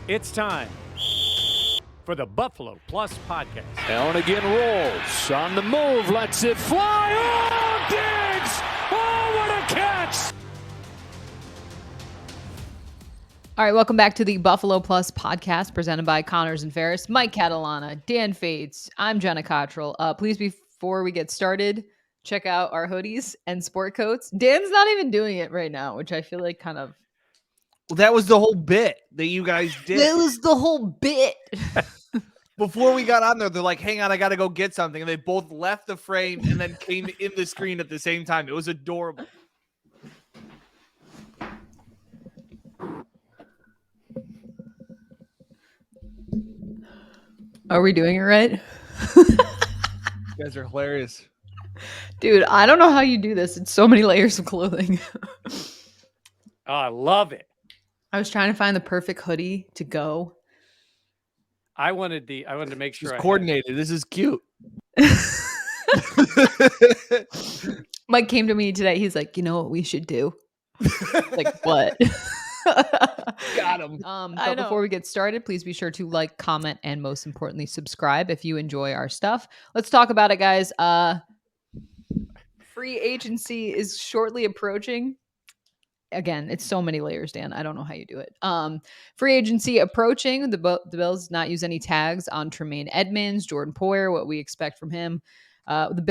It's time for the Buffalo Plus podcast. Allen again rolls on the move, lets it fly. Oh, Diggs! Oh, what a catch! All right, welcome back to the Buffalo Plus podcast presented by Connors and Ferris. Mike Catalana, Dan Fates, I'm Jenna Cottrell. Please, before we get started, check out our hoodies and sport coats. Dan's not even doing it right now, which I feel like kind of... Well, that was the whole bit that you guys did. That was the whole bit. Before we got on there, they're like, hang on, I got to go get something. And they both left the frame and then came in the screen at the same time. It was adorable. Are we doing it right? You guys are hilarious. Dude, I don't know how you do this. It's so many layers of clothing. Oh, I love it. I was trying to find the perfect hoodie to go. I wanted to make sure It's coordinated. This is cute. Mike came to me today. He's like, you know what we should do? Like, what? Got him. But before we get started, please be sure to like, comment, and most importantly, subscribe if you enjoy our stuff. Let's talk about it, guys. Free agency is shortly approaching. Again, it's so many layers, Dan. I don't know how you do it. Free agency approaching. The Bills not use any tags on Tremaine Edmonds, Jordan Poyer, what we expect from him. The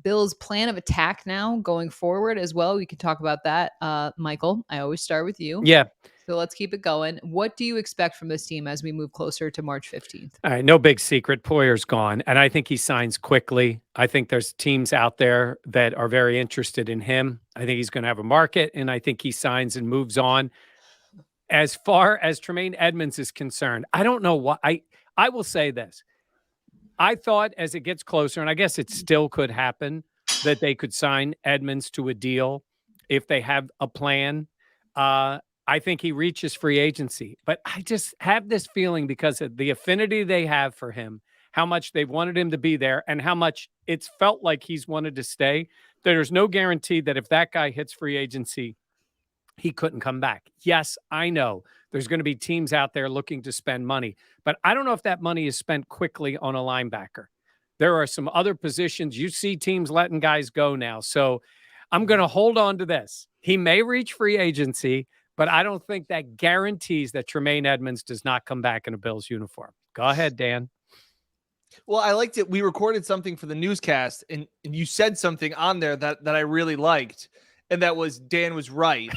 Bills plan of attack now going forward as well. We could talk about that. Michael, I always start with you. Yeah. So let's keep it going. What do you expect from this team as we move closer to March 15th? All right, no big secret. Poyer's gone, and I think he signs quickly. I think there's teams out there that are very interested in him. I think he's going to have a market, and I think he signs and moves on. As far as Tremaine Edmonds is concerned, I don't know what I will say this. I thought as it gets closer, and I guess it still could happen, that they could sign Edmonds to a deal if they have a plan. I think he reaches free agency, but I just have this feeling because of the affinity they have for him, how much they've wanted him to be there, and how much it's felt like he's wanted to stay. There's no guarantee that if that guy hits free agency, he couldn't come back. Yes, I know there's going to be teams out there looking to spend money, but I don't know if that money is spent quickly on a linebacker. There are some other positions. You see teams letting guys go now. So I'm going to hold on to this. He may reach free agency, but I don't think that guarantees that Tremaine Edmonds does not come back in a Bills uniform. Go ahead, Dan. Well, I liked it. We recorded something for the newscast, and you said something on there that I really liked, and that was Dan was right.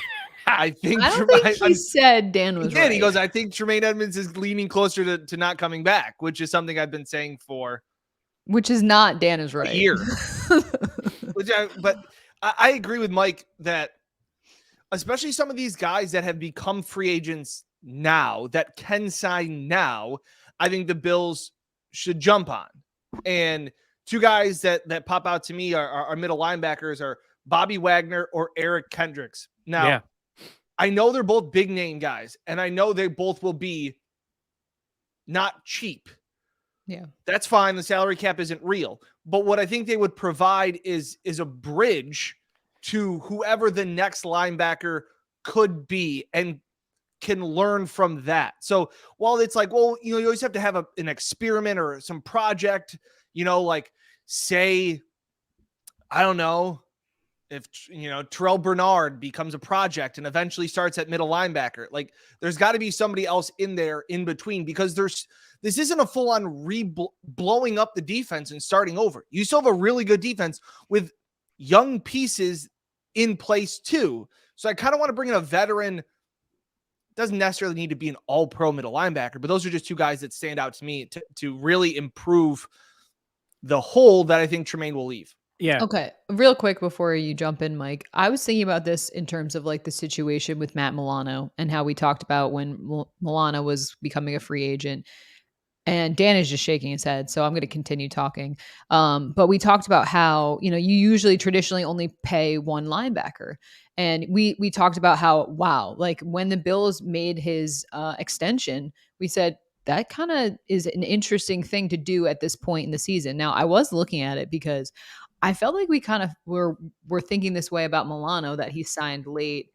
I don't think he said Dan was right. He goes, I think Tremaine Edmonds is leaning closer to not coming back, which is something I've been saying for... Which is not Dan is right. A year. But I agree with Mike that especially some of these guys that have become free agents now, that can sign now, I think the Bills should jump on. And two guys that pop out to me are middle linebackers are Bobby Wagner or Eric Kendricks. Now, yeah. I know they're both big name guys, and I know they both will be not cheap. Yeah. That's fine. The salary cap isn't real. But what I think they would provide is a bridge to whoever the next linebacker could be and can learn from that. So while it's like, well, you always have to have an experiment or some project, like say, I don't know, if, Terrell Bernard becomes a project and eventually starts at middle linebacker, like there's got to be somebody else in there in between, because this isn't a full on blowing up the defense and starting over. You still have a really good defense with young pieces in place too. So I kind of want to bring in a veteran. Doesn't necessarily need to be an all-pro middle linebacker, but those are just two guys that stand out to me to really improve the hole that I think Tremaine will leave. Yeah. Okay. Real quick before you jump in, Mike, I was thinking about this in terms of like the situation with Matt Milano and how we talked about when Milano was becoming a free agent. And Dan is just shaking his head, so I'm going to continue talking. But we talked about how, you usually traditionally only pay one linebacker. And we talked about how, wow, like when the Bills made his extension, we said that kind of is an interesting thing to do at this point in the season. Now, I was looking at it because I felt like we kind of were thinking this way about Milano, that he signed late.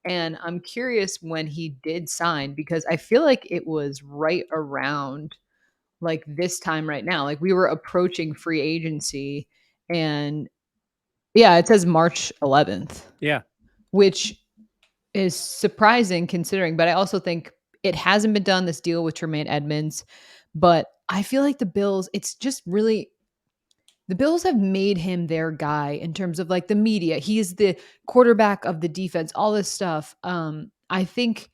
And I'm curious when he did sign, because I feel like it was right around like this time right now. Like we were approaching free agency, and yeah, it says March 11th, Yeah. which is surprising considering, but I also think it hasn't been done, this deal with Tremaine Edmonds. But I feel like the Bills, it's just really, the Bills have made him their guy in terms of like the media. He is the quarterback of the defense, all this stuff. I think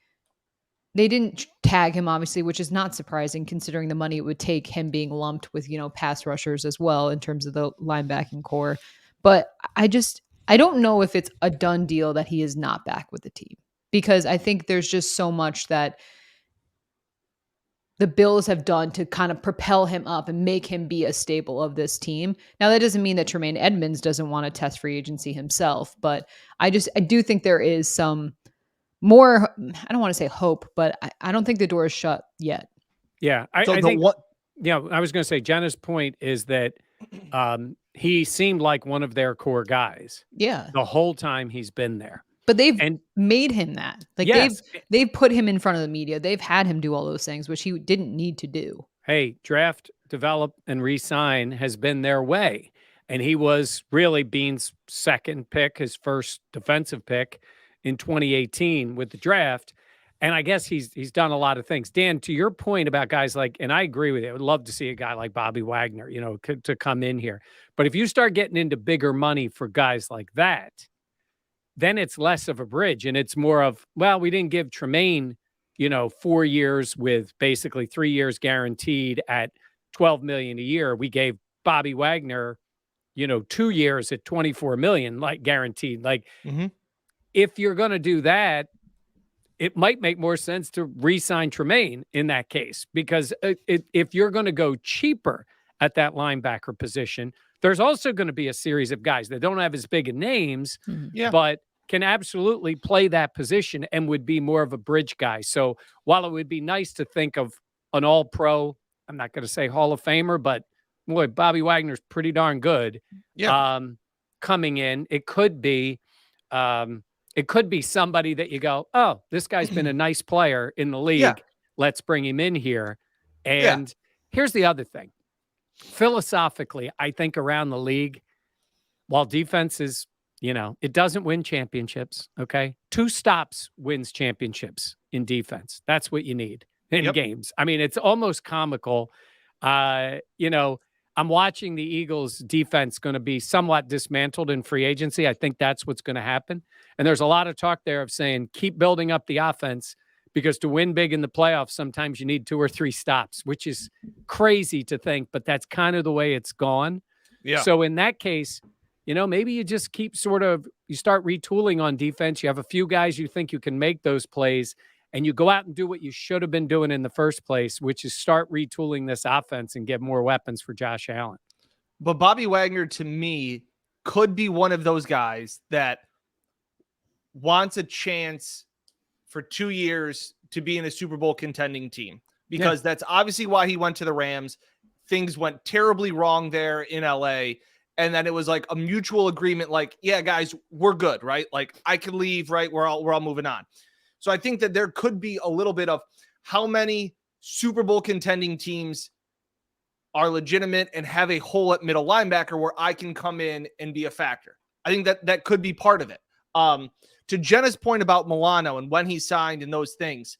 they didn't tag him, obviously, which is not surprising considering the money it would take, him being lumped with, pass rushers as well in terms of the linebacking core. But I don't know if it's a done deal that he is not back with the team, because I think there's just so much that the Bills have done to kind of propel him up and make him be a staple of this team. Now, that doesn't mean that Tremaine Edmonds doesn't want to test free agency himself, but I do think there is some more, I don't want to say hope, but I don't think the door is shut yet. Yeah. So I the think, what? yeah, I was going to say, Jenna's point is that he seemed like one of their core guys Yeah. the whole time he's been there. But they've And made him that. Like yes, they've put him in front of the media. They've had him do all those things, which he didn't need to do. hey, draft, develop, and re-sign has been their way. And he was really Bean's second pick, his first defensive pick in 2018 with the draft. And I guess he's done a lot of things. Dan, to your point about guys like, and I agree with you, I would love to see a guy like Bobby Wagner, to come in here. But if you start getting into bigger money for guys like that, then it's less of a bridge and it's more of, well, we didn't give Tremaine, 4 years with basically 3 years guaranteed at 12 million a year. We gave Bobby Wagner, 2 years at 24 million, like guaranteed. Like if you're going to do that, it might make more sense to re-sign Tremaine in that case, because if you're going to go cheaper at that linebacker position, there's also going to be a series of guys that don't have as big of names, but can absolutely play that position and would be more of a bridge guy. So while it would be nice to think of an all-pro, I'm not going to say Hall of Famer, but boy, Bobby Wagner's pretty darn good. Coming in, it could be somebody that you go, oh, this guy's been a nice player in the league. Yeah. Let's bring him in here. And here's the other thing. Philosophically, I think around the league, while defense is, it doesn't win championships. Okay. 2 stops wins championships in defense. That's what you need in games. I mean, it's almost comical. I'm watching the Eagles defense going to be somewhat dismantled in free agency. I think that's what's going to happen. And there's a lot of talk there of saying, keep building up the offense, because to win big in the playoffs, sometimes you need 2 or 3 stops, which is crazy to think, but that's kind of the way it's gone. Yeah. So in that case, maybe you just keep you start retooling on defense. You have a few guys you think you can make those plays, and you go out and do what you should have been doing in the first place, which is start retooling this offense and get more weapons for Josh Allen. But Bobby Wagner, to me, could be one of those guys that wants a chance for 2 years to be in a Super Bowl contending team, because that's obviously why he went to the Rams. Things went terribly wrong there in LA. And then it was like a mutual agreement, like, yeah, guys, we're good, right? Like I can leave, right? We're all moving on. So I think that there could be a little bit of how many Super Bowl contending teams are legitimate and have a hole at middle linebacker where I can come in and be a factor. I think that could be part of it. To Jenna's point about Milano and when he signed and those things,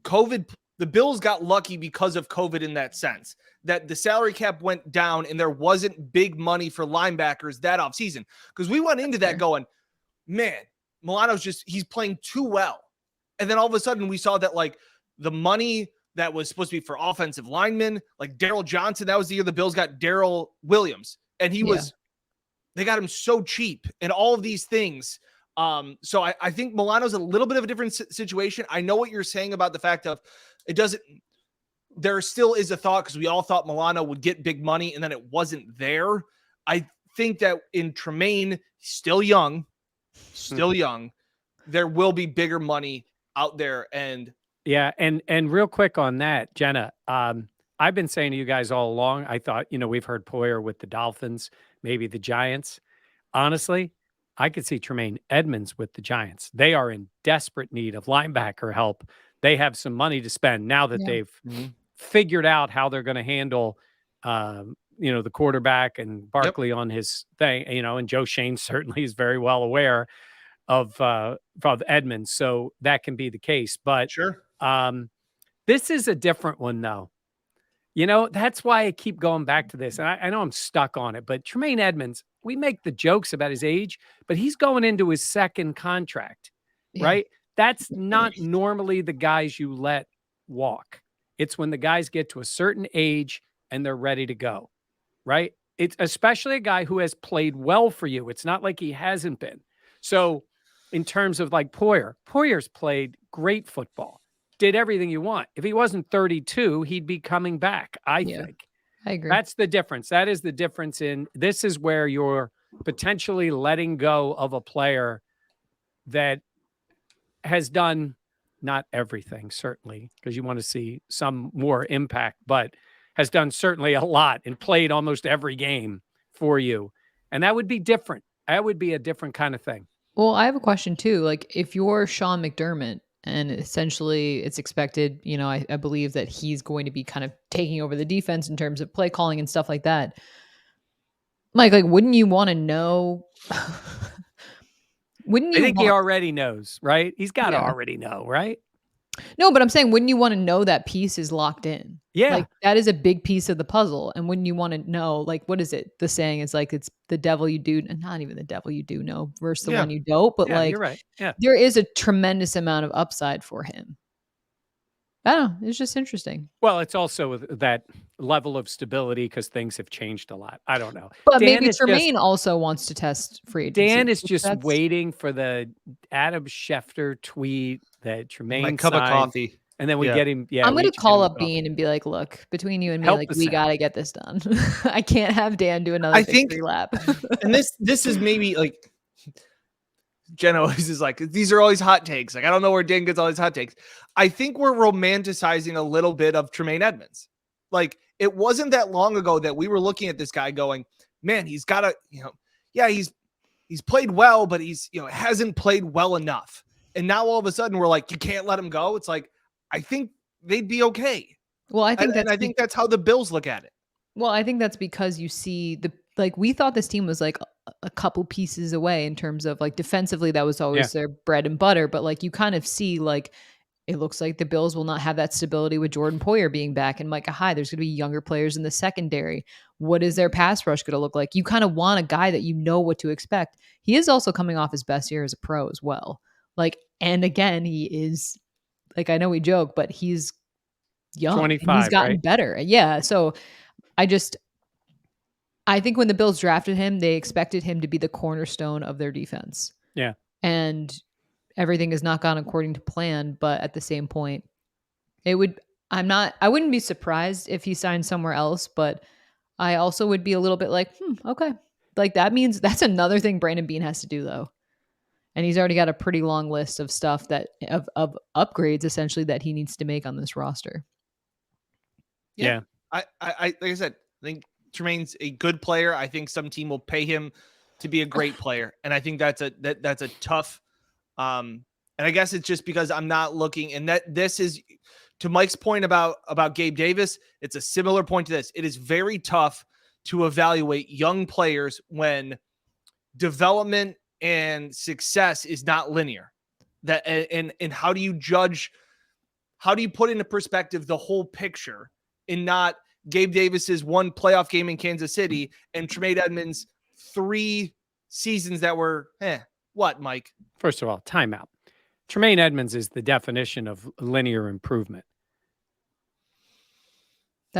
COVID, the Bills got lucky because of COVID in that sense, that the salary cap went down and there wasn't big money for linebackers that offseason. Because we went into that going, man, Milano's he's playing too well. And then all of a sudden we saw that like the money that was supposed to be for offensive linemen, like Daryl Johnson, that was the year the Bills got Daryl Williams. And they got him so cheap and all of these things. So I think Milano's a little bit of a different situation. I know what you're saying about the fact of there still is a thought, because we all thought Milano would get big money and then it wasn't there. I think that in Tremaine, still young, there will be bigger money out there. And yeah. And real quick on that, Jenna, I've been saying to you guys all along, I thought, we've heard Poyer with the Dolphins, maybe the Giants. Honestly, I could see Tremaine Edmonds with the Giants. They are in desperate need of linebacker help. They have some money to spend now that Yeah. they've figured out how they're going to handle, the quarterback and Barkley on his thing, and Joe Shane certainly is very well aware of Edmonds. So that can be the case. But Sure. this is a different one, though. That's why I keep going back to this. And I know I'm stuck on it, but Tremaine Edmonds, we make the jokes about his age, but he's going into his second contract, Yeah. right? That's not normally the guys you let walk. It's when the guys get to a certain age and they're ready to go, right? It's especially a guy who has played well for you. It's not like he hasn't been. So in terms of like Poyer's played great football. Did everything you want. If he wasn't 32, he'd be coming back, I think. I agree. That's the difference. That is the difference this is where you're potentially letting go of a player that has done not everything, certainly, because you want to see some more impact, but has done certainly a lot and played almost every game for you. And that would be different. That would be a different kind of thing. Well, I have a question too. Like, if you're Sean McDermott, and essentially it's expected, I believe that he's going to be kind of taking over the defense in terms of play calling and stuff like that. Mike, like, wouldn't you want to know? Wouldn't you? I think he already knows, right? He's got to Yeah. already know, right? No, but I'm saying, wouldn't you want to know that piece is locked in? Yeah. Like, that is a big piece of the puzzle. And wouldn't you want to know, like, what is it? The saying is like, it's the devil you do, and not even the devil you do know versus the one you don't. But like, you're right. Yeah. there is a tremendous amount of upside for him. I don't know. It's just interesting. Well, it's also that level of stability because things have changed a lot. I don't know. But maybe Tremaine also wants to test free agency. Dan is just waiting for the Adam Schefter tweet that Tremaine My cup signed, of coffee. and then we get him. Yeah, I'm going to call up Bean and be like, look, between you and me, like, we got to get this done. I can't have Dan do another victory lap. And this is maybe like, Jen always is like, these are always hot takes. Like, I don't know where Dan gets all these hot takes. I think we're romanticizing a little bit of Tremaine Edmonds. Like, it wasn't that long ago that we were looking at this guy going, man, he's got to, he's played well, but he's, hasn't played well enough. And now all of a sudden we're like, you can't let him go. It's like, I think they'd be okay. Well, I think that's how the Bills look at it. Well, I think that's because you see we thought this team was like a couple pieces away in terms of like defensively, that was always their bread and butter. But like, you kind of see like, it looks like the Bills will not have that stability with Jordan Poyer being back and Micah Hyde. There's going to be younger players in the secondary. What is their pass rush going to look like? You kind of want a guy that you know what to expect. He is also coming off his best year as a pro as well. Like, and again, he is like, I know we joke, but he's young. 25, and he's gotten right? better. Yeah. So I think when the Bills drafted him, they expected him to be the cornerstone of their defense. Yeah. And everything has not gone according to plan, but at the same point, I wouldn't be surprised if he signed somewhere else, but I also would be a little bit like, okay. Like, that means that's another thing Brandon Bean has to do, though. And he's already got a pretty long list of stuff of upgrades essentially that he needs to make on this roster. Yeah. I like I said, I think Tremaine's a good player. I think some team will pay him to be a great player. And I think that's a tough, and I guess it's just because I'm not looking, and that this is, to Mike's point about Gabe Davis, it's a similar point to this. It is very tough to evaluate young players when development and success is not linear. And how do you judge, how do you put into perspective the whole picture, and not Gabe Davis's one playoff game in Kansas City and Tremaine Edmonds' 3 seasons that were, what, Mike? First of all, timeout. Tremaine Edmonds is the definition of linear improvement.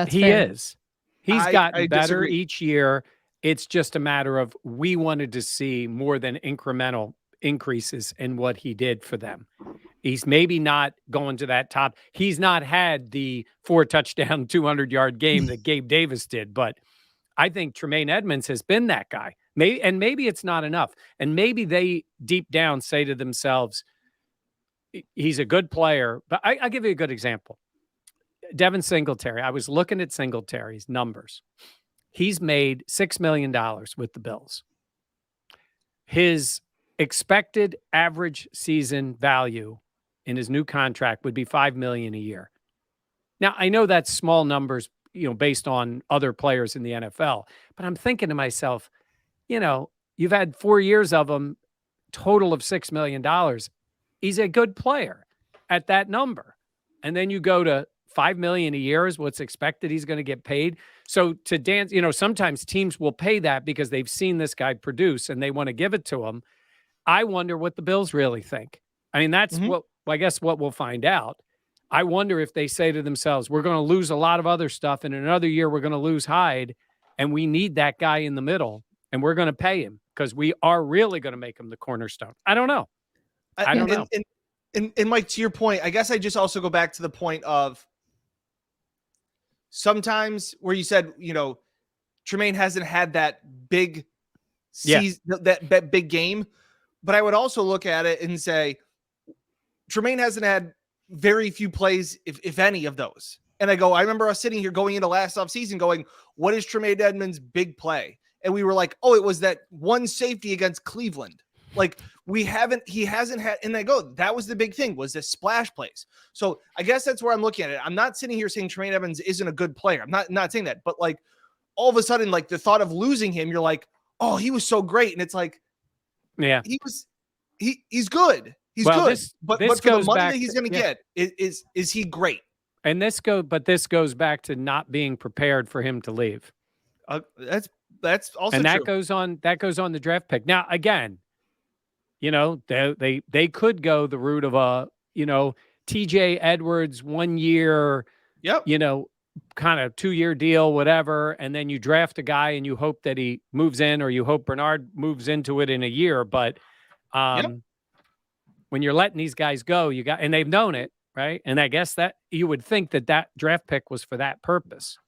He is. He's gotten better disagree. each year. It's just a matter of, we wanted to see more than incremental increases in what he did for them. He's maybe not going to that top. He's not had the 4-touchdown, 200-yard game that Gabe Davis did, but I think Tremaine Edmonds has been that guy. Maybe it's not enough. And maybe they deep down say to themselves, he's a good player. But I'll give you a good example. Devin Singletary. I was looking at Singletary's numbers. He's made $6 million with the Bills. His expected average season value in his new contract would be $5 million a year. Now, I know that's small numbers, based on other players in the NFL, but I'm thinking to myself, you've had 4 years of him, total of $6 million. He's a good player at that number. And then you go to $5 million a year is what's expected he's going to get paid. So to dance, sometimes teams will pay that because they've seen this guy produce and they want to give it to him. I wonder what the Bills really think. I mean, that's what we'll find out. I wonder if they say to themselves, we're going to lose a lot of other stuff. And in another year, we're going to lose Hyde. And we need that guy in the middle. And we're going to pay him because we are really going to make him the cornerstone. I don't know. I don't know. And Mike, to your point, I guess I just also go back to the point of sometimes where you said, Tremaine hasn't had that big season, that big game. But I would also look at it and say, Tremaine hasn't had very few plays, if any of those. And I remember us sitting here going into last offseason going, what is Tremaine Edmonds' big play? And we were like, oh, it was that one safety against Cleveland. Like he hasn't had, and that was the big thing, was the splash plays. So I guess that's where I'm looking at it. I'm not sitting here saying Tremaine Edmonds isn't a good player. I'm not saying that, but like all of a sudden, like the thought of losing him, you're like, oh, he was so great. And it's like, yeah, he's good. He's good. But for the money that he's going to get, is he great? And this goes back to not being prepared for him to leave. That's also and that true. goes on the draft pick. Now, again, they could go the route of a, TJ Edwards 1 year, kind of 2-year deal, whatever. And then you draft a guy and you hope that he moves in, or you hope Bernard moves into it in a year. But when you're letting these guys go, and they've known it, right? And I guess that you would think that draft pick was for that purpose.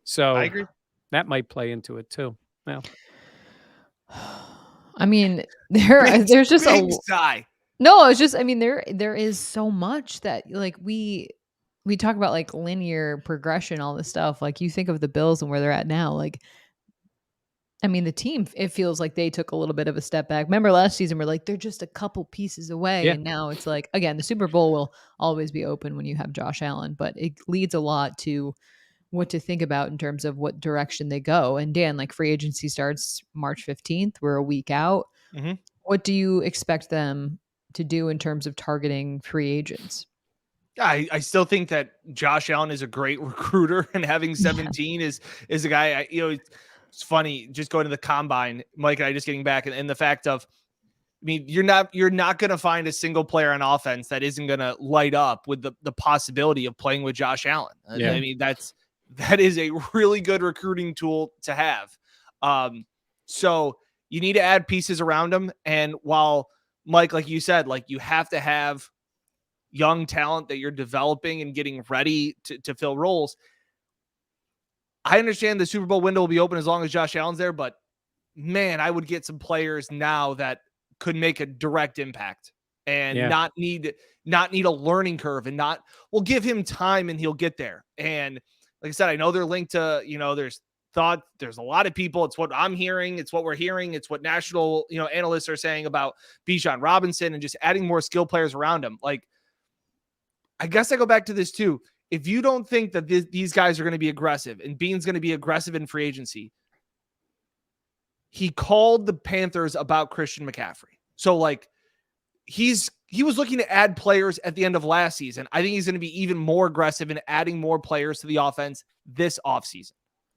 So I agree. That might play into it too. Well, I mean, there's just big sigh. No, it's just, I mean, there is so much that like we talk about like linear progression, all this stuff. Like you think of the Bills and where they're at now, like, I mean, the team, it feels like they took a little bit of a step back. Remember last season, we're like, they're just a couple pieces away. Yeah. And now it's like, again, the Super Bowl will always be open when you have Josh Allen, but it leads a lot to what to think about in terms of what direction they go. And Dan, like free agency starts March 15th. We're a week out. Mm-hmm. What do you expect them to do in terms of targeting free agents? I still think that Josh Allen is a great recruiter, and having 17 is a guy, it's funny just going to the combine, Mike and I just getting back, and the fact of, I mean, you're not going to find a single player on offense that isn't going to light up with the possibility of playing with Josh Allen. Yeah. I mean, that is a really good recruiting tool to have. So you need to add pieces around him. And while Mike, like you said, like you have to have young talent that you're developing and getting ready to fill roles. I understand the Super Bowl window will be open as long as Josh Allen's there, but man, I would get some players now that could make a direct impact and not need a learning curve, and we'll give him time and he'll get there. And like I said, I know they're linked to, there's a lot of people. It's what I'm hearing. It's what we're hearing. It's what national, analysts are saying about Bijan Robinson and just adding more skill players around him. Like, I guess I go back to this too. If you don't think that these guys are going to be aggressive and Bean's going to be aggressive in free agency, he called the Panthers about Christian McCaffrey. So like he was looking to add players at the end of last season. I think he's going to be even more aggressive in adding more players to the offense this offseason.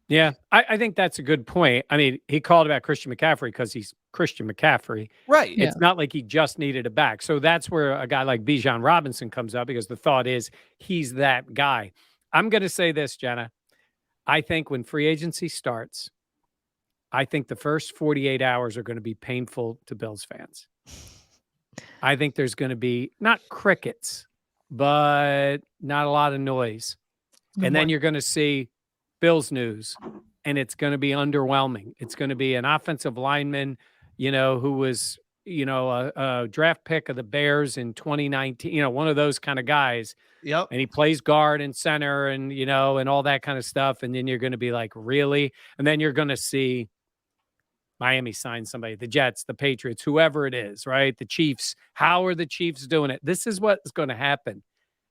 Yeah, I think that's a good point. I mean, he called about Christian McCaffrey because he's Christian McCaffrey. Right. It's not like he just needed a back. So that's where a guy like Bijan Robinson comes up, because the thought is he's that guy. I'm going to say this, Jenna. I think when free agency starts, I think the first 48 hours are going to be painful to Bills fans. I think there's going to be not crickets, but not a lot of noise. And then you're going to see Bills news, and it's going to be underwhelming. It's going to be an offensive lineman, who was, a draft pick of the Bears in 2019, one of those kind of guys. Yep. And he plays guard and center and, and all that kind of stuff. And then you're going to be like, really? And then you're going to see Miami signs somebody, the Jets, the Patriots, whoever it is, right? The Chiefs. How are the Chiefs doing it? This is what's going to happen.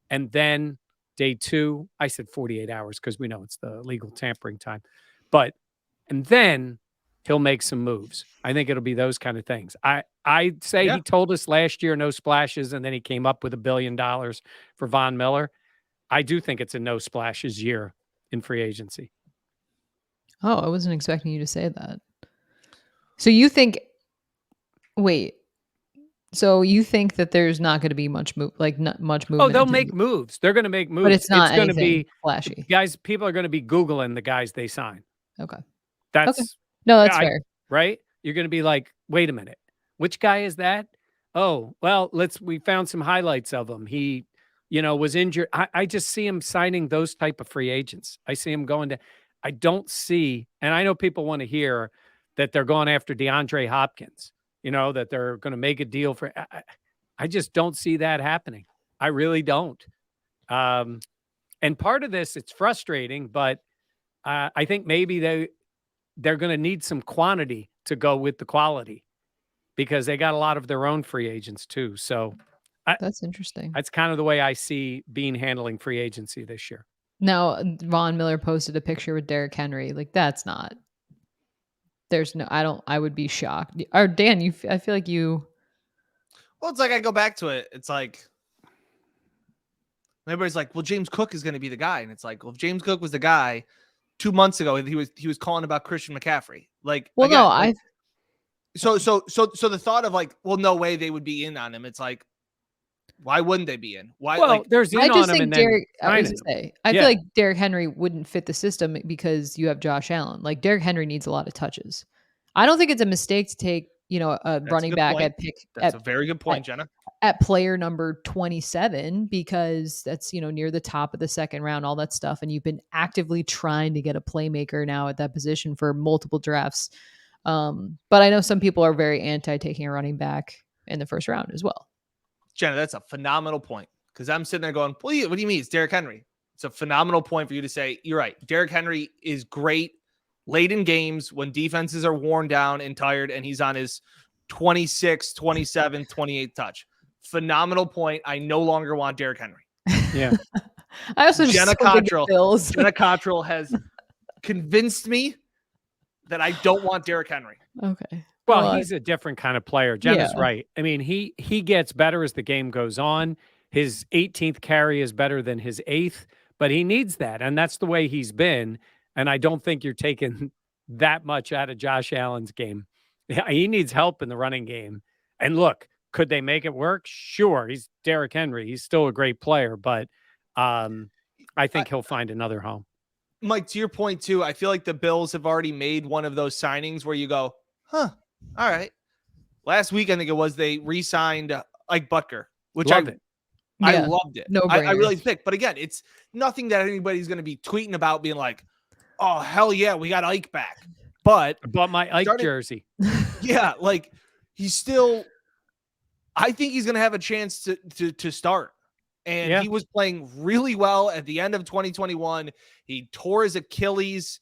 And then day 2, I said 48 hours because we know it's the legal tampering time. And then he'll make some moves. I think it'll be those kind of things. I'd say he told us last year no splashes, and then he came up with $1 billion for Von Miller. I do think it's a no splashes year in free agency. Oh, I wasn't expecting you to say that. So you think so you think that there's not going to be much not much movement? Oh, they'll make moves. They're going to make moves. But it's not going to anything be flashy. Guys, people are going to be Googling the guys they sign. Okay. That's no, that's fair. Right? You're going to be like, wait a minute, which guy is that? Oh, well, we found some highlights of him. He, was injured. I just see him signing those type of free agents. I see him going to, I don't see, and I know people want to hear that they're going after DeAndre Hopkins, that they're going to make a deal for, I just don't see that happening. I really don't. And part of this, it's frustrating, but I think maybe they're going to need some quantity to go with the quality because they got a lot of their own free agents too. So that's interesting. That's kind of the way I see Bean handling free agency this year. Now, Von Miller posted a picture with Derrick Henry. Like I would be shocked. Or Dan, I feel like you. Well, it's like I go back to it. It's like everybody's like, well, James Cook is going to be the guy. And it's like, well, if James Cook was the guy 2 months ago, he was calling about Christian McCaffrey. Like, well, again, no, like, so the thought of like, well, no way they would be in on him. It's like, why wouldn't they be in? Why? Well, there's in I just on think him I feel like Derrick Henry wouldn't fit the system because you have Josh Allen. Like Derrick Henry needs a lot of touches. I don't think it's a mistake to take, a running back point. That's a very good point, Jenna. At player number 27, because that's, near the top of the second round, all that stuff. And you've been actively trying to get a playmaker now at that position for multiple drafts. But I know some people are very anti taking a running back in the first round as well. Jenna, that's a phenomenal point because I'm sitting there going, well, what do you mean? It's Derrick Henry. It's a phenomenal point for you to say, you're right. Derrick Henry is great late in games when defenses are worn down and tired and he's on his 26, 27, 28 touch. Phenomenal point. I no longer want Derrick Henry. Yeah. I also Jenna Cottrell has convinced me that I don't want Derrick Henry. Okay. Well, he's a different kind of player. Jenna's right. I mean, he gets better as the game goes on. His 18th carry is better than his 8th, but he needs that, and that's the way he's been. And I don't think you're taking that much out of Josh Allen's game. He needs help in the running game. And look, could they make it work? Sure. He's Derrick Henry. He's still a great player, but I think he'll find another home. Mike, to your point too, I feel like the Bills have already made one of those signings where you go, huh, all right. Last week, I think it was, they re-signed Ike Butker, which I loved it. No, I really think. But again, it's nothing that anybody's going to be tweeting about being like, oh, hell yeah, we got Ike back. But I bought my Ike jersey. Yeah, like he's still, I think he's going to have a chance to start. And he was playing really well at the end of 2021. He tore his Achilles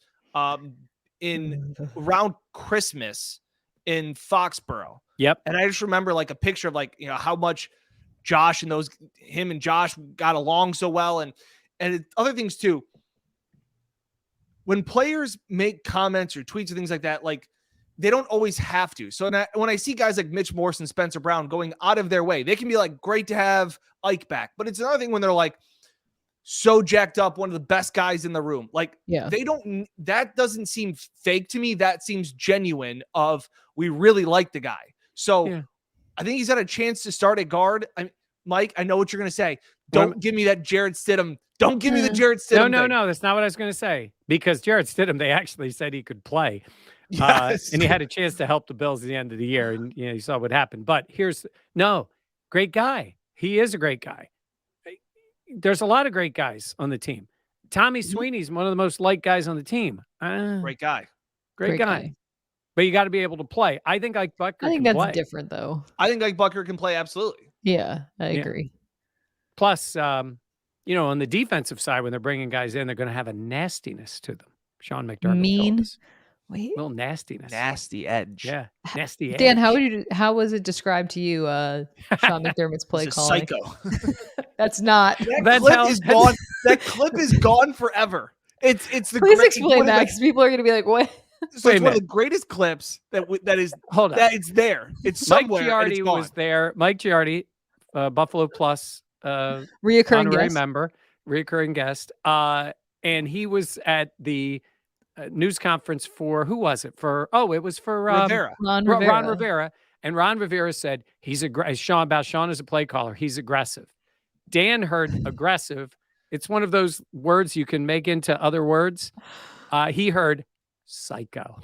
in around Christmas in Foxborough. Yep. And I just remember like a picture of like, how much him and Josh got along so well. And other things too. When players make comments or tweets or things like that, like they don't always have to. So when I see guys like Mitch Morse and Spencer Brown going out of their way, they can be like, great to have Ike back. But it's another thing when they're like so jacked up, one of the best guys in the room. Like that doesn't seem fake to me. That seems genuine of we really like the guy. So I think he's got a chance to start at guard. Mike, I know what you're going to say. Don't give me that Jarrett Stidham. Don't give me the Jarrett Stidham. No. That's not what I was going to say. Because Jarrett Stidham, they actually said he could play. Yes. And he had a chance to help the Bills at the end of the year. And you saw what happened. But great guy. He is a great guy. There's a lot of great guys on the team. Tommy Sweeney's one of the most liked guys on the team. Great guy. Great guy. But you got to be able to play. I think Ike Butker I think can that's play. different, though. I think Ike Butker can play, absolutely. Yeah, I agree. Plus, on the defensive side, when they're bringing guys in, they're going to have a nastiness to them. Sean McDermott told us. Wait, little nastiness. Nasty edge. Yeah, nasty Dan, edge. how was it described to you? Sean McDermott's play He's a calling. psycho. That's not. That That's clip how- is gone. That clip is gone forever. It's the Please great- explain that, because people are going to be like, "What?" So Wait it's a one of minute. the greatest clips that is Hold on. that it's there. It's Mike somewhere. And it's Giardi gone. was there. Mike Giardi, Buffalo Plus Reoccurring honorary guest. member, recurring guest. And he was at the news conference for, who was it? It was for Rivera. Ron Ron Rivera. Rivera. And Ron Rivera said he's Sean as a play caller. He's aggressive. Dan heard aggressive. It's one of those words you can make into other words. He heard psycho.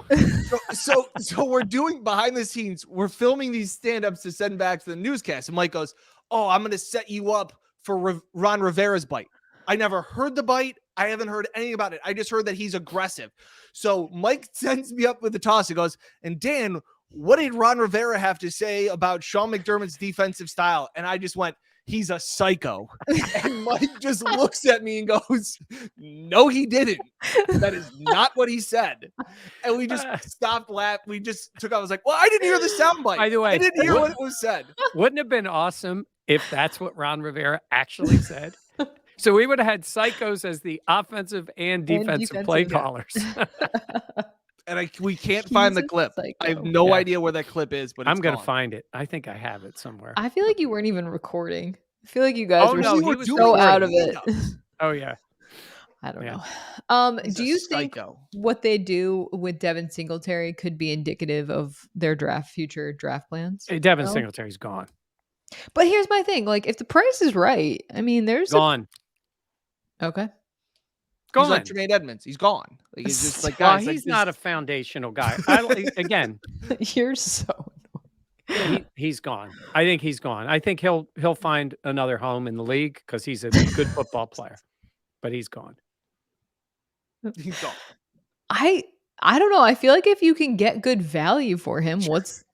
So we're doing behind the scenes. We're filming these stand-ups to send back to the newscast. And Mike goes, "Oh, I'm going to set you up for Ron Rivera's bite." I never heard the bite. I haven't heard anything about it. I just heard that he's aggressive. So Mike sends me up with the toss. He goes, "And Dan, what did Ron Rivera have to say about Sean McDermott's defensive style?" And I just went, "He's a psycho." And Mike just looks at me and goes, "No, he didn't. That is not what he said." And we just stopped laughing. We just took off. I was like, "Well, I didn't hear the soundbite. By the way, I didn't hear what was said." Wouldn't it have been awesome if that's what Ron Rivera actually said? So we would have had psychos as the offensive and defensive play defensive, callers. And we can't find the He's a clip. psycho. I have no Yeah. idea where that clip is, but I'm going to gone. find it. I think I have it somewhere. I feel like you weren't even recording. I feel like you guys Oh, were no, so he was out of it. stand-ups. Oh, yeah. I don't Yeah. know. He's Do a you think psycho. what they do with Devin Singletary could be indicative of their future draft plans? Hey, Devin No? Singletary's gone. But here's my thing: like, if the price is right, I mean, there's Gone. okay. He's Gone. like Tremaine Edmonds. He's gone. Like, he's just like, Well, guys, he's like, not a this- foundational guy. Again, You're so. he's gone. I think he's gone. I think he'll find another home in the league because he's a good football player. But he's gone. he's gone. I don't know. I feel like if you can get good value for him, what's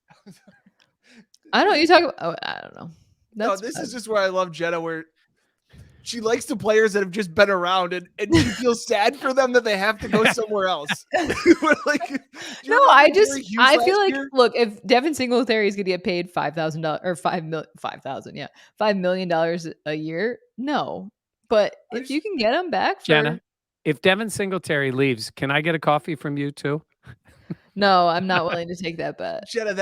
I don't know. You talk about. Oh, I don't know. No, this is just where I love Jenna, where she likes the players that have just been around, and she feels sad for them that they have to go somewhere else. We're like, do you No, remember I Jerry Hughes I feel last like year? look, if Devin Singletary is going to get paid $5,000 or $5 million a year, no. But I if you can get him back for Jenna, if Devin Singletary leaves, can I get a coffee from you too? no, I'm not willing to take that bet. Jenna,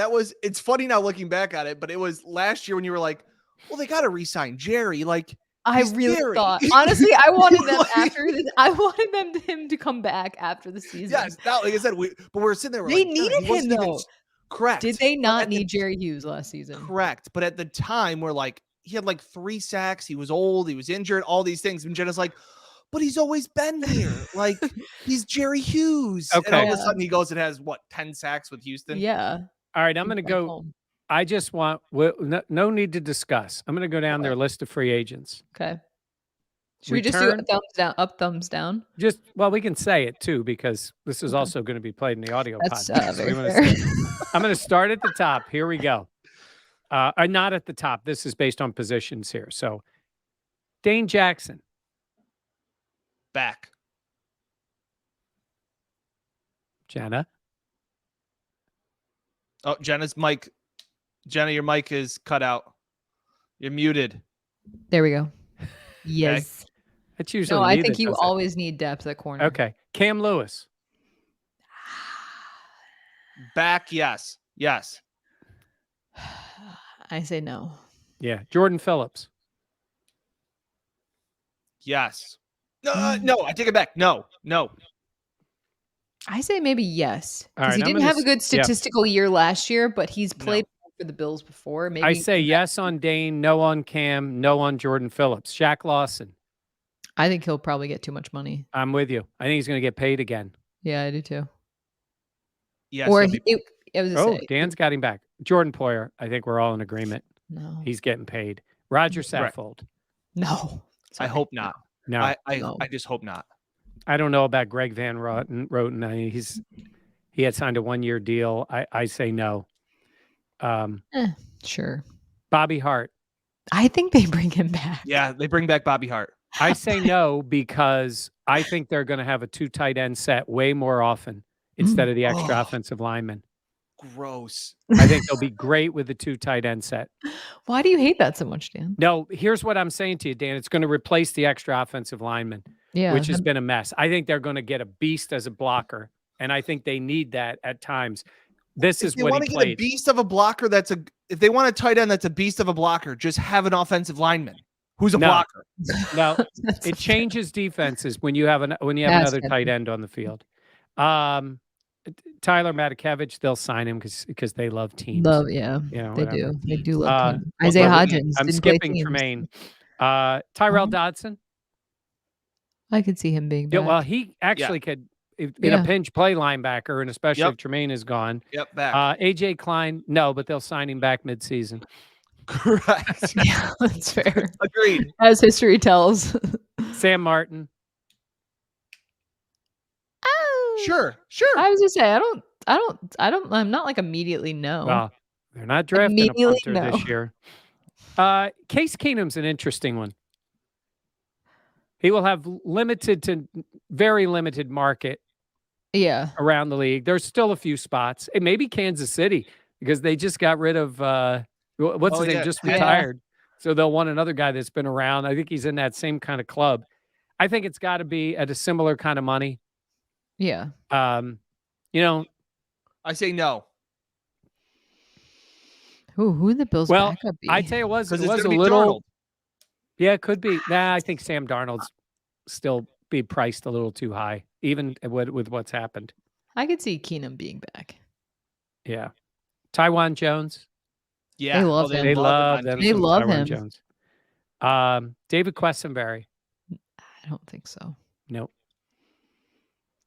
it's funny now looking back at it, but it was last year when you were like, well, they got to re-sign Jerry. Like, I he's really Jerry. thought, honestly, I wanted them Like- after this. I wanted him to come back after the season. Yes, now, like I said, but we're sitting there. We're They like, Jerry, needed he wasn't him, even- though. Correct. Did they But not at the need Jerry Hughes last season? Correct. But at the time, we're like, he had like 3 sacks. He was old. He was injured. All these things. And Jenna's like, but he's always been here. Like, he's Jerry Hughes. And all of a Okay. sudden, he goes and has 10 sacks with Houston. Yeah. All right, I'm going to Back go. home. I just want no need to discuss. I'm going to go down their list of free agents. Okay. Should we just do Return- a thumbs down, up, thumbs down? Well, we can say it too because this is also going to be played in the audio That's podcast. So very we wanna fair. say- I'm going to start at the top. Here we go. Not at the top. This is based on positions here. So, Dane Jackson, Back. Jenna, Oh, Jenna's mic. Jenna, your mic is cut out. You're muted. There we go. Yes. That's usually No, I me think that you does that. always need depth at corner. Okay, Cam Lewis, Back. Yes. Yes. I say no. yeah, Jordan Phillips, Yes. No, no, I take it back. No. I say maybe yes. All Because right, he I'm didn't gonna have a s- good yeah. statistical year last year, but he's played for the Bills before. Maybe I say yes on Dane, no on Cam, no on Jordan Phillips. Shaq Lawson, I think he'll probably get too much money. I'm with you. I think he's going to get paid again. Yeah, I do too. Yes. Or he'll be- I was Oh, gonna say, Dan's got him back. Jordan Poyer, I think we're all in agreement. no. He's getting paid. Roger Right. Saffold, No. I hope not. no. No. I just hope not. I don't know about Greg Van Roten. I mean, he had signed a 1-year deal. I say no. Sure. Bobby Hart. I think they bring him back. Yeah, they bring back Bobby Hart. I say no because I think they're going to have a 2 tight end set way more often instead of the extra Oh. offensive lineman. Gross. I think they'll be great with the 2 tight end set. Why do you hate that so much, Dan? No, here's what I'm saying to you, Dan. It's going to replace the extra offensive lineman, Yeah, which has been a mess. I think they're going to get a beast as a blocker, and I think they need that at times. This If is they what he want to get a played. beast of a blocker, if they want a tight end that's a beast of a blocker, just have an offensive lineman who's a No. blocker. No, That's it fair. changes defenses when you have That's another fair. tight end on the field. Tyler Matakevich, they'll sign him because they love teams. Yeah, You know, they whatever. do. They do love teams. Well, Isaiah well, Hodgins I'm didn't play skipping teams. Tremaine. Tyrell Oh. Dodson. I could see him being Yeah, back. well, he actually could, in Yeah. a pinch, play linebacker, and especially if Tremaine is gone. Yep, back. AJ Klein, no, but they'll sign him back midseason. Correct. Yeah, that's fair. Agreed. As history tells. Sam Martin. Oh, Sure. I was gonna say I'm not like immediately no. Well, they're not drafting a Immediately punter no. this year. Case Keenum's an interesting one. He will have limited to very limited market Yeah. around the league. There's still a few spots. It may be Kansas City because they just got rid of what's his name? Just Yeah. retired. So they'll want another guy that's been around. I think he's in that same kind of club. I think it's got to be at a similar kind of money. Yeah. You know, I say no. Ooh, who would the Bills well, backup be? I tell you, it was Because it's a going to be little. Darnold. Yeah, it could be. Nah, I think Sam Darnold's still be priced a little too high, even with what's happened. I could see Keenum being back. Yeah. Taiwan Jones. Yeah. They love him. They love him. them. They some love Taiwan him. Jones. David Questenberry. I don't think so. Nope.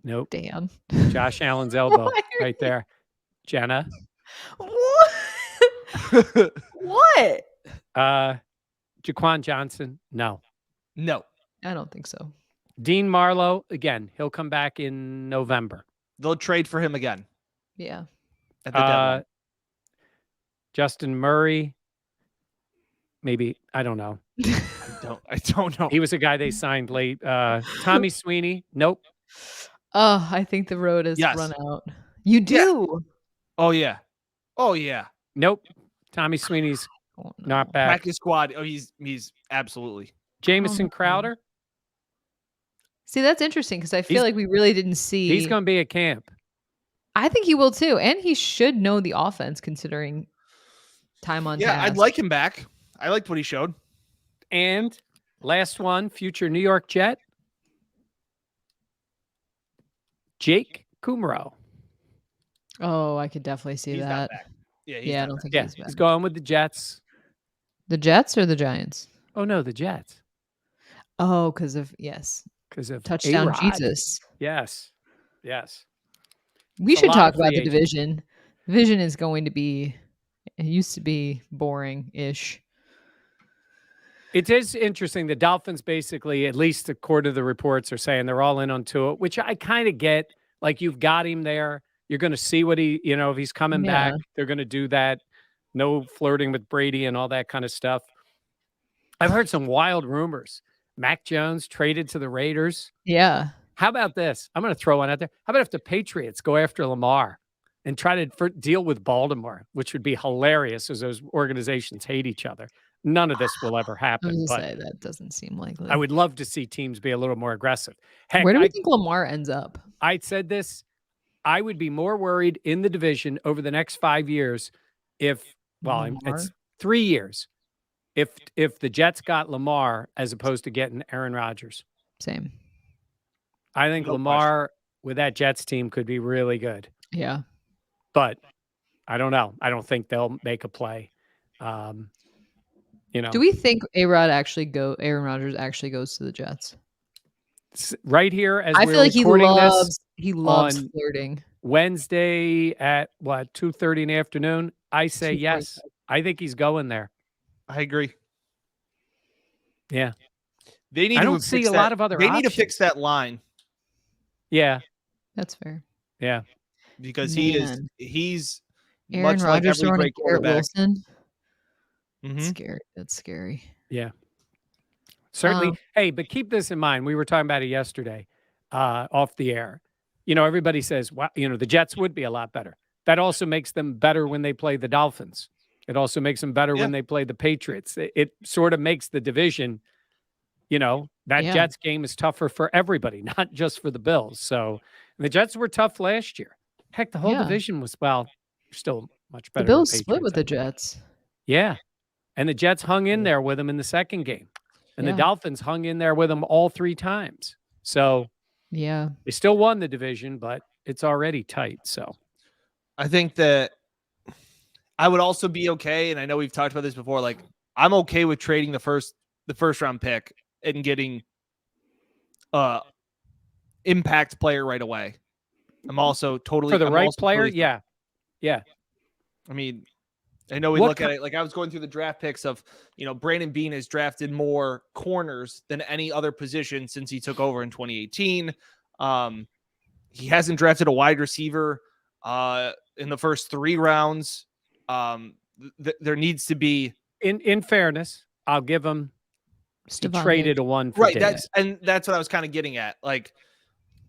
Nope. Dan. Josh Allen's elbow Why are right there. Jenna. What? What? Jaquan Johnson. No. No. I don't think so. Dean Marlowe. Again, he'll come back in November. They'll trade for him again Yeah. at the deadline. Justin Murray. Maybe. I don't know. I don't know. He was a guy they signed late. Tommy Sweeney. Nope. Oh, I think the road has Yes. run out. You do? Oh yeah. Oh yeah. Nope. Tommy Sweeney's Oh, no. not back. Practice squad. Oh, he's absolutely. Jamison no. Crowder. See, that's interesting because I feel He's- like we really didn't see. He's going to be at camp. I think he will too, and he should know the offense considering time on Yeah, task. I'd like him back. I liked what he showed. And last one, future New York Jet, Jake Kumro. Oh, I could definitely see He's not that. back. Yeah, he's Yeah, I not don't back. think Yeah, he's back. he's going with the Jets. The Jets or the Giants? Oh no, the Jets Oh, because of yes, because of touchdown A-Rod. Jesus. Yes, yes. We A should lot talk of about free the agents. division. Division is going to be. It used to be boring-ish. It is interesting. The Dolphins basically, at least according to the reports, are saying they're all in on Tua, which I kind of get. Like you've got him there. You're going to see what if he's coming back, they're going to do that. No flirting with Brady and all that kind of stuff. I've heard some wild rumors. Mac Jones traded to the Raiders. Yeah. How about this? I'm going to throw one out there. How about if the Patriots go after Lamar and try to deal with Baltimore, which would be hilarious as those organizations hate each other. None of this will ever I happen. was But gonna say that doesn't seem likely. I would love to see teams be a little more aggressive. Heck, Where do we think Lamar ends up? I said this. I would be more worried in the division over the next 5 years if, well, Lamar? it's 3 years, if the Jets got Lamar as opposed to getting Aaron Rodgers. Same. I think No Lamar with that Jets team could be really good. Yeah. But I don't know. I don't think they'll make a play. Do we think Aaron Rodgers actually goes to the Jets? Right here as I we're feel like recording this he loves on flirting. Wednesday at 2:30 in the afternoon, I say 2:45. yes. I think he's going there. I agree. Yeah. They need I to don't see fix a that- lot of other They need to fix options. that line Yeah. That's fair. Yeah. because Man. he's Aaron much like Rodgers every throwing great to Garrett quarterback. Wilson. Mhm. Scary. That's scary. Yeah. Certainly. Um, Hey, but keep this in mind. We were talking about it yesterday off the air. everybody says, wow, the Jets would be a lot better. That also makes them better when they play the Dolphins. It also makes them better when they play the Patriots. It sort of makes the division, that Jets game is tougher for everybody, not just for the Bills. So the Jets were tough last year. Heck, the whole division was, still much better. The Bills than Patriots, split with I the think. Jets. Yeah. And the Jets hung in there with them in the second game. And the Yeah. Dolphins hung in there with them all 3 times. So Yeah. they still won the division, but it's already tight. So I think that I would also be okay, and I know we've talked about this before, like I'm okay with trading the first round pick and getting impact player right away. I'm also totally for the I'm right also player, totally fine. yeah. I mean, I know we look at it like I was going through the draft picks of, Brandon Beane has drafted more corners than any other position since he took over in 2018. He hasn't drafted a wide receiver in the first 3 rounds. There needs to be, in fairness, I'll give him. He Stefon traded Diggs. a 1 for right. Diggs. That's what I was kind of getting at. Like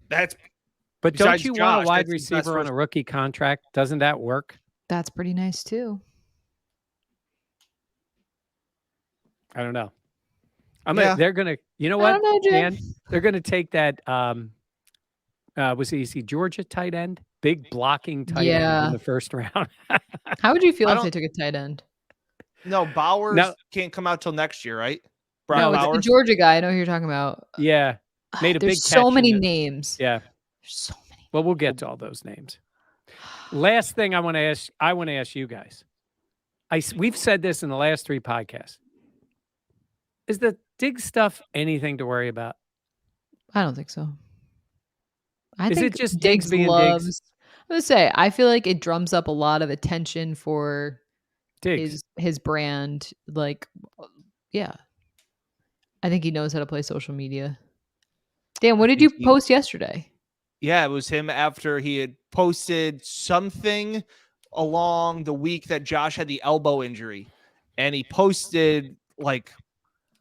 that's, But don't besides you Josh, want a wide that's his best receiver on a rookie contract? Doesn't that work? That's pretty nice too. I don't know. They're gonna. You know I what, don't know, Jim. Dan? They're gonna take that. Was he Georgia tight end? Big blocking tight end in the first round. How would you feel I if they don't- took a tight end? No, Bowers No. can't come out till next year, right? No, it's the Bowers. Georgia guy. I know who you're talking about. Yeah, made a big There's so catch many in the- names. Yeah. There's so many. Well, we'll get to all those names. Last thing I want to ask you guys. We've said this in the last 3 podcasts. Is the Diggs stuff anything to worry about? I don't think so. I Is think it just Diggs being loves. Diggs? I would say I feel like it drums up a lot of attention for Diggs. his brand. Like, yeah, I think he knows how to play social media. Dan, what did you post yesterday? Yeah, it was him after he had posted something along the week that Josh had the elbow injury. And he posted like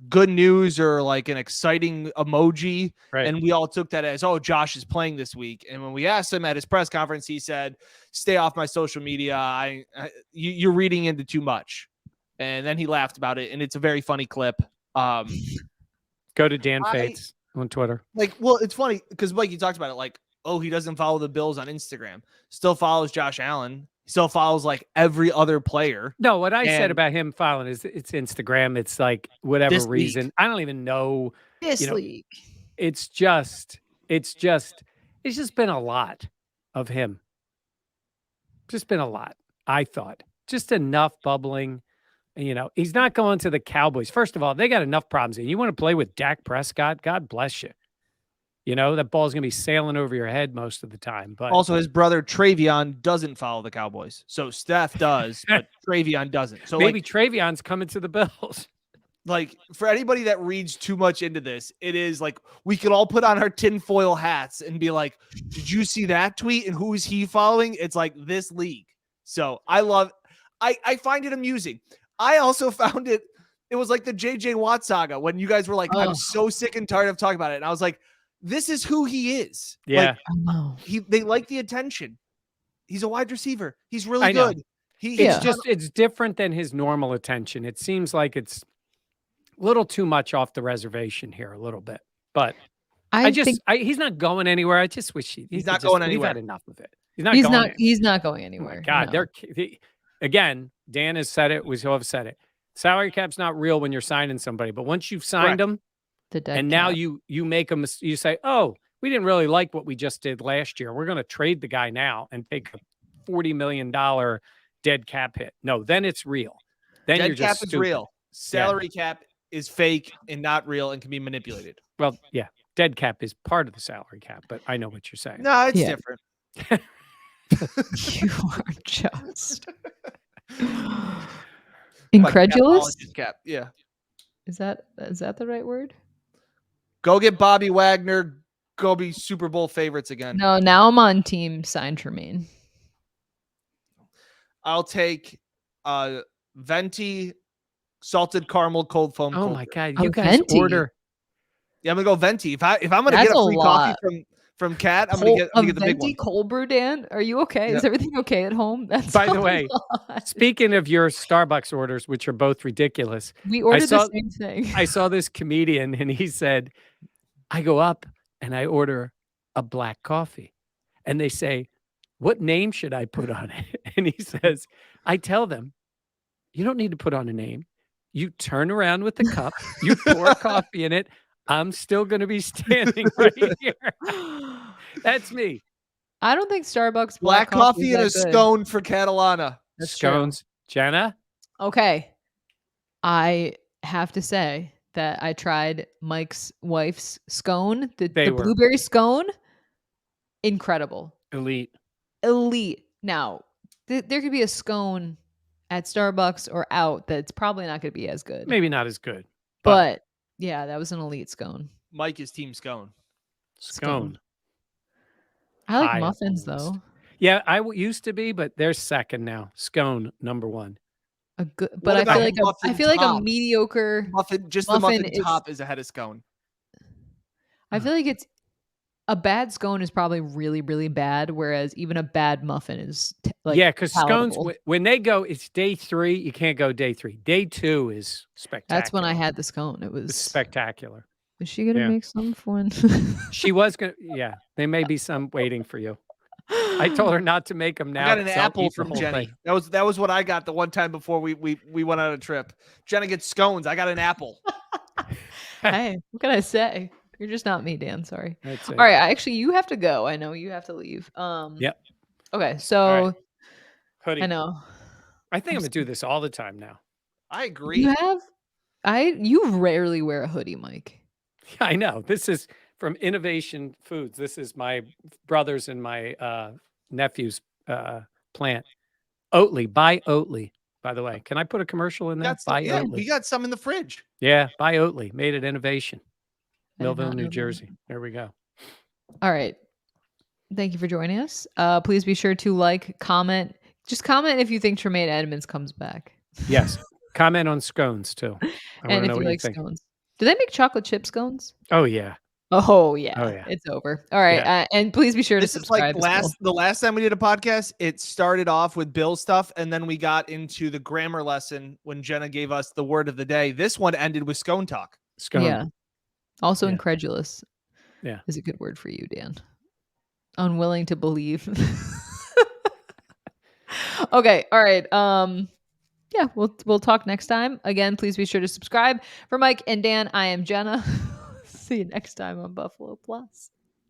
good news or like an exciting emoji. Right. And we all took that as, oh, Josh is playing this week. And when we asked him at his press conference, he said, stay off my social media. You're reading into too much. And then he laughed about it. And it's a very funny clip. Go to Dan Fates on Twitter. Like, well, it's funny because Mike, you talked about it. Like, oh, he doesn't follow the Bills on Instagram. Still follows Josh Allen. Still follows like every other player. No, what I said about him following is it's Instagram. It's like whatever reason. League. I don't even know. This league. It's just been a lot of him. Just been a lot. I thought just enough bubbling. He's not going to the Cowboys. First of all, they got enough problems. And you want to play with Dak Prescott? God bless you. That ball's going to be sailing over your head most of the time. But also, his brother Travion doesn't follow the Cowboys. So Steph does, but Travion doesn't. So maybe Travion's coming to the Bills. Like, for anybody that reads too much into this, it is like we could all put on our tinfoil hats and be like, did you see that tweet? And who is he following? It's like this league. So I find it amusing. I also found it was like the JJ Watt saga when you guys were like, I'm so sick and tired of talking about it. And I was like, this is who he is. Yeah. Like, they like the attention. He's a wide receiver. He's really good. It's different than his normal attention. It seems like it's a little too much off the reservation here, a little bit. But he's not going anywhere. I just wish he's not going anywhere. We've had enough of it. He's not going anywhere. Oh my God, again, Dan has said it. We still have said it. Salary cap's not real when you're signing somebody, but once you've signed them, now you make them. You say, "Oh, we didn't really like what we just did last year. We're going to trade the guy now and take a $40 million dead cap hit." No, then it's real. Then dead you're just cap stupid. is real. Salary cap is fake and not real and can be manipulated. Well, yeah, dead cap is part of the salary cap, but I know what you're saying. No, it's different. You are just incredulous. Cap. Yeah. Is that the right word? Go get Bobby Wagner. Go be Super Bowl favorites again. No, now I'm on team sign Tremaine. I'll take venti, salted caramel, cold foam. Oh cold my drink. God, you guys venti. order. Yeah, I'm gonna go venti. If I'm gonna get a free coffee from Cat. I'm gonna get the big venti one. cold brew, Dan. Are you okay? Is Yep. everything okay at home? That's By the a way, lot. speaking of your Starbucks orders, which are both ridiculous, We I ordered the saw same thing. I saw this comedian and he said, I go up and I order a black coffee. And they say, what name should I put on it? And he says, I tell them, you don't need to put on a name. You turn around with the cup, you pour coffee in it. I'm still going to be standing right here. That's me. I don't think Starbucks Black coffee coffee is and a that good. scone for Catalana. That's true. Scones. Jenna? Okay. I have to say that I tried Mike's wife's scone, the They were blueberry scone. Incredible. elite. Elite. Now, there could be a scone at Starbucks or out that's probably not going to be as good. Maybe not as good, But yeah, that was an elite scone. Mike is team scone. scone. I like High on the muffins list. though. Yeah, I used to be, but they're second now. Scone, number one. A good, What but I about feel like muffin I feel like a top? mediocre Muffin, just the muffin muffin is. top is ahead of scone. I feel like it's a bad scone is probably really, really bad, whereas even a bad muffin is Yeah, because scones, palatable. when they go, it's day 3. You can't go day 3. Day 2 is spectacular. That's when I had the scone. It It's was. spectacular. Is she gonna Yeah. make some fun? She was going to, yeah, there may be some waiting for you. I told her not to make them now. I got an 'cause I'll apple eat the from whole Jenny. thing. That was what I got the one time before we went on a trip. Jenna gets scones. I got an apple. Hey, what can I say? You're just not me, Dan. Sorry. That's All it. right, actually, you have to go. I know you have to leave. Yep. Okay, All so right. Hoodie. I know I think I'm going to do this all the time now. I agree. you have. You rarely wear a hoodie, Mike. I know. This is from Innovation Foods. This is my brother's and my nephew's plant. Oatly. Buy Oatly, by the way. Can I put a commercial in there? Buy Yeah, Oatly. we got some in the fridge. Yeah, buy Oatly. Made at Innovation. I did Millville, not New know that. Jersey. There we go. All right. Thank you for joining us. Please be sure to like, comment. Just comment if you think Tremaine Edmonds comes back. Yes. Comment on scones too. I want And to if know you what you like think. scones. Do they make chocolate chip scones? Oh yeah. Oh yeah. Oh, yeah. It's over. All right. Yeah. And please be sure to This is like subscribe as well. the last time we did a podcast, it started off with Bill stuff, and then we got into the grammar lesson when Jenna gave us the word of the day. This one ended with scone talk. Scone. Yeah. Also Yeah. incredulous. Yeah. Is a good word for you, Dan. Unwilling to believe. Okay. All right. Yeah, we'll talk next time. Again, please be sure to subscribe. For Mike and Dan, I am Jenna. See you next time on Buffalo Plus.